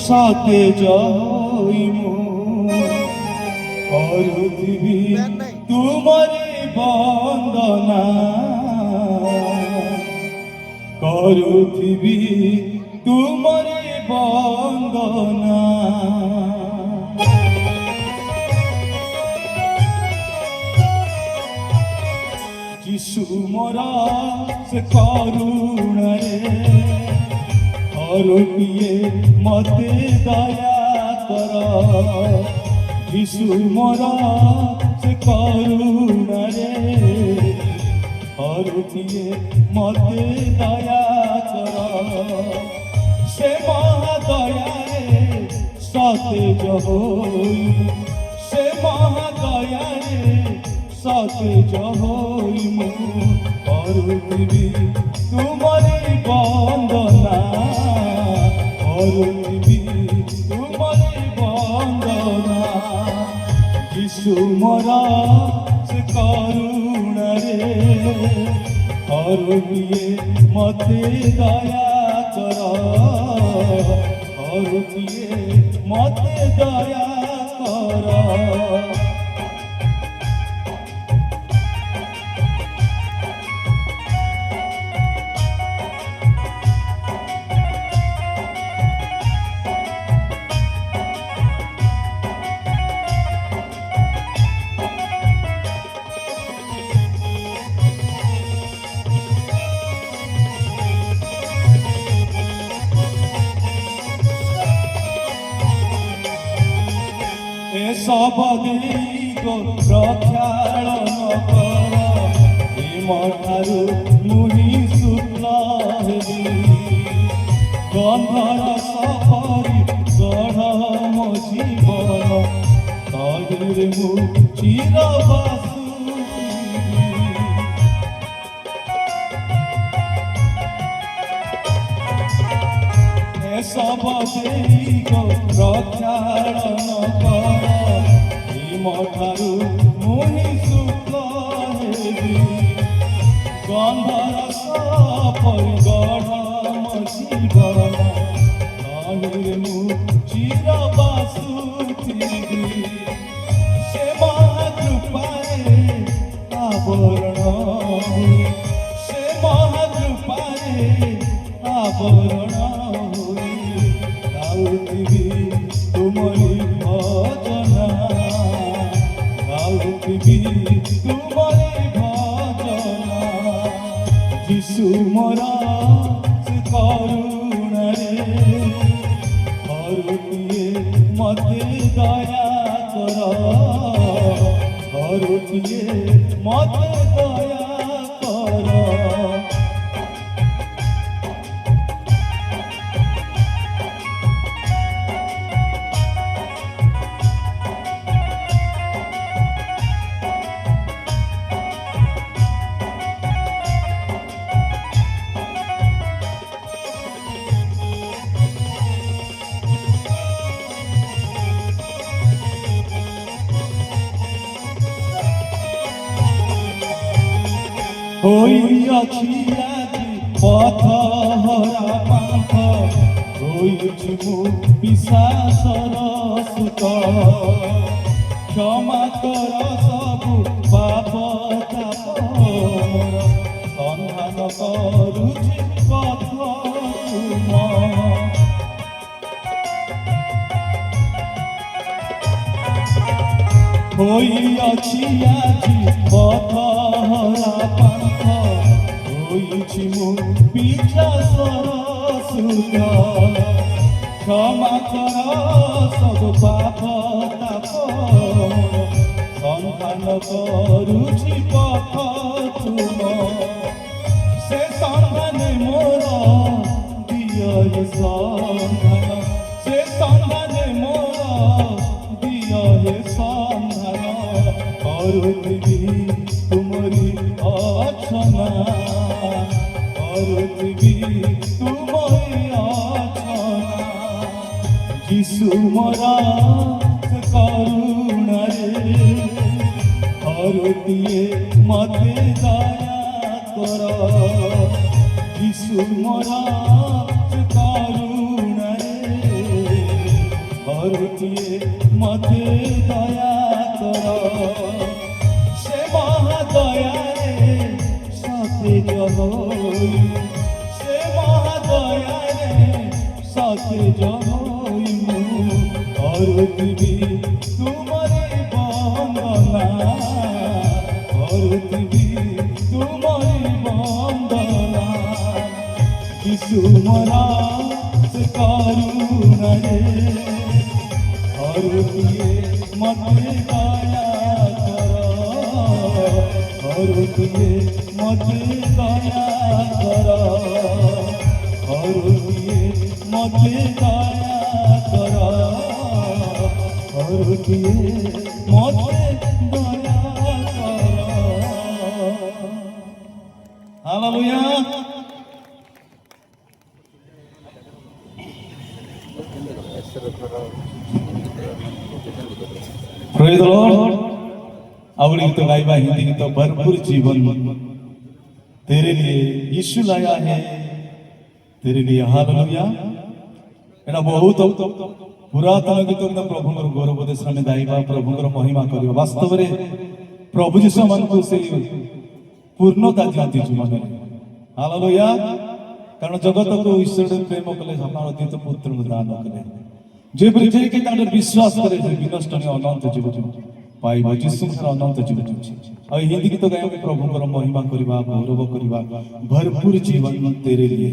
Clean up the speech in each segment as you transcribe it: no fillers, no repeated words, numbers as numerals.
সাথে যাইমু করুথিবি তোমারে বন্দনা করুথিবি তোমারে বন্দনা যিশু মোরা সে করুণারে হরপিয়ে মতে দয়া কর যিশু মোরা সে করুণারে হরপিয়ে মতে দয়া কর সে মহাদয়ারে সতেজ হই সে মহাদয়ারে সতেজ হইমু করুথিবি তোমারে বন্দনা করুথিবি তোমারে বন্দনা যিশু মোরা সে করুণারে করুণিয়ে মতে দয়া কর করুণিয়ে মতে দয়া কর সব দিগ প্রক্ষাళନ କର ପ୍ରେମଠାରୁ ମୁହିଁ ଶୁକ୍ଳ ହେବି ଗନ୍ଧର ସପରି ଗଢ଼ ମୋ ଜୀବନ ତହିଁରେ ମୁଁ ଚିରବାସୁ সব দিগ প্রক্ষাళନ কର মঠারু মুহি শুক্ল হেবি গন্ধর সপরি গঢ় ମୋ ଜୀବନ ତହିଁରେ ମୁଁ ଚିରବାସୁଥିବି ସେ ମହାକୃପାରେ ଆବରଣ ହୋଇ ସେ ମହାକୃପାରେ ଆବରଣ ହୋଇ ଗାଉଥିବି ତୁମରି ଭଜନା গাউথিবি তোমারে ভজনা যিশু মোরা সে করুণারে করুণিয়ে মতে দয়া কর করুণিয়ে মতে দয়া কর হইয়াছি আজি পথ হরা পান্থ হইছি মু পিশাচর সুত ক্ষমা কর সবু পাপ তাপ মোর সন্ধান করুছি পথ তুম হইয়াছি আজি পথ হরা পান্থ হইছি মু পিশাচর সুত ক্ষমা কর সবু পাপ তাপ সন্ধান করুছি পথ তুম সে সন্ধানে মোর দিয় সন্ধান সে সন্ধানে মোর দিয় সন্ধান করুথিবি তুমরি অর্চনা করুথিবি তুমরি অর্চনা যিশু মোরা করুণারে করুণিয়ে মতে দয়া কর যিশু মোরা করুণারে କିଏ ମତେ ଦୟା କର ସେ ମହାଦୟାରେ ସତେଜ ହୋଇ ସେ ମହାଦୟାରେ ସତେଜ ହୋଇ ମୁଁ କରୁଥିବି ତୁମରି ବନ୍ଦନା କରୁଥିବି ତୁମରି ବନ୍ଦନା ଯୀଶୁ ମରା ସେ କରୁଣାରେ କରୁଥିଏ ମତେ ଦୟା କର କରୁଥିଏ ମତେ ଦୟା କର କରୁଥିଏ ମତେ ଦୟା କର କରୁଥିଏ ମତେ ଦୟା କର। ହାଲେଲୁୟା। Praise the Lord। आवड़ी गीत गाइबा हिंदी गीत भरपूर जीवन तेरे लिए यीशु लाया है तेरे लिए हालेलुया। एटा बहुत पुरातन गीत प्रभुଙ୍କର गौरव देश में गाइबा प्रभुଙ୍କର महिमा करबा वास्तव रे प्रभु यीशु मन को से पूर्णता दियंती जीवन में हालेलुया। कारण जगत को ईश्वर प्रेम कले समान अद्वित पुत्र को दान कले जे पृथ्वी के तांडर विश्वास करे जे विनष्ट ने अनंत जीवन पाइबा यीशु के अनंत जीवन अछि। आ हिंदी गीत गाय के प्रभुଙ୍କର महिमा करबा गौरव करबा भरपूर जीवन तेरे लिए।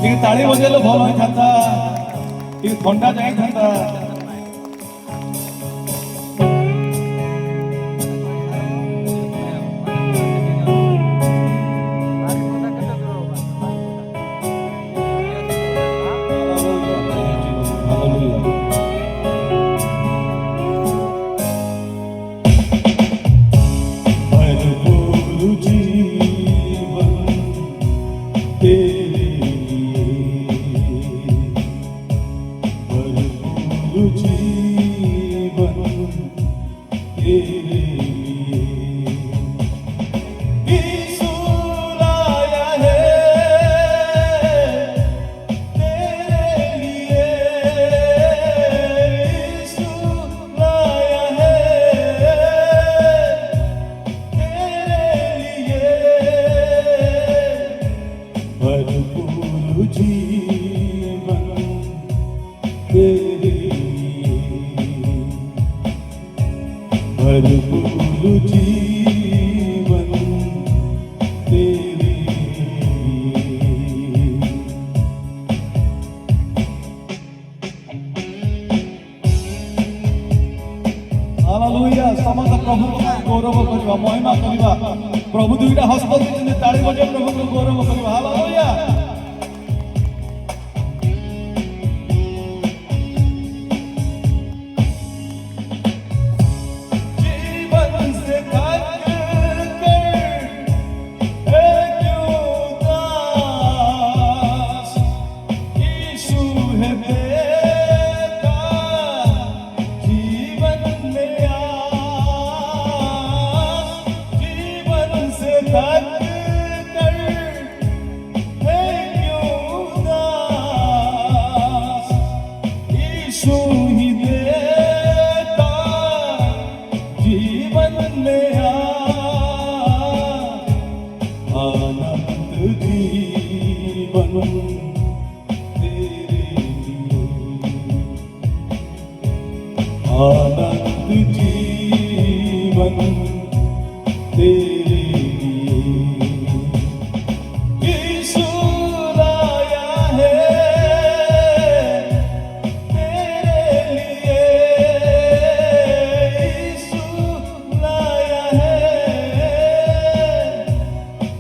ଟିକେ ତାଳି ବଜେଇଲେ ଭଲ ହେଇଥାନ୍ତା ଟିକେ ଥଣ୍ଡା ଯାଇଥାନ୍ତା। भरपूर जीवन तेरे हालेलुया। समस्त प्रभु गौरव करबा महिमा करबा प्रभु दुईटा हस्त देते ताली बजे प्रभु को गौरव करबा हालेलुया। आनंद जीवन तेरे यीशु लाया है तेरे लिए यीशु लाया है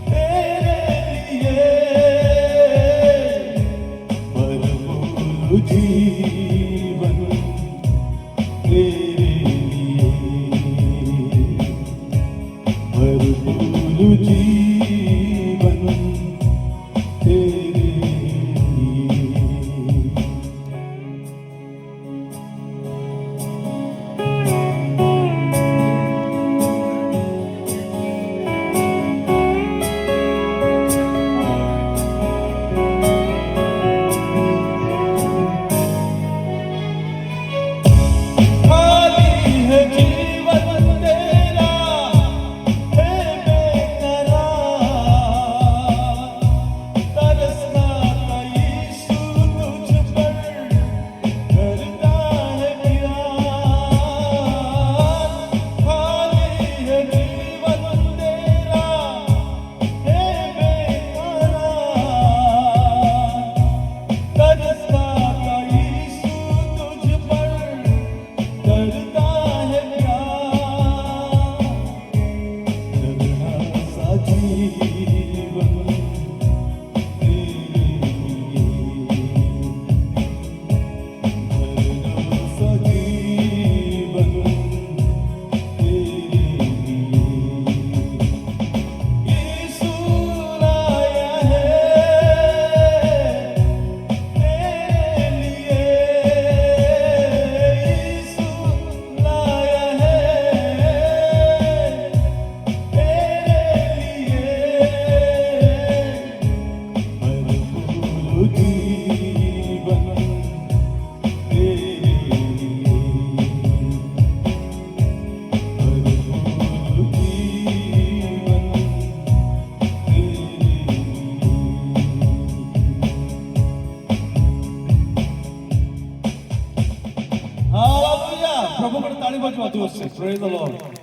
तेरे लिए भरपूर जीवन तेरे लिए भरपूर जीवन तेरे लिए। બાજુમાંથી વધશે. Praise the lord.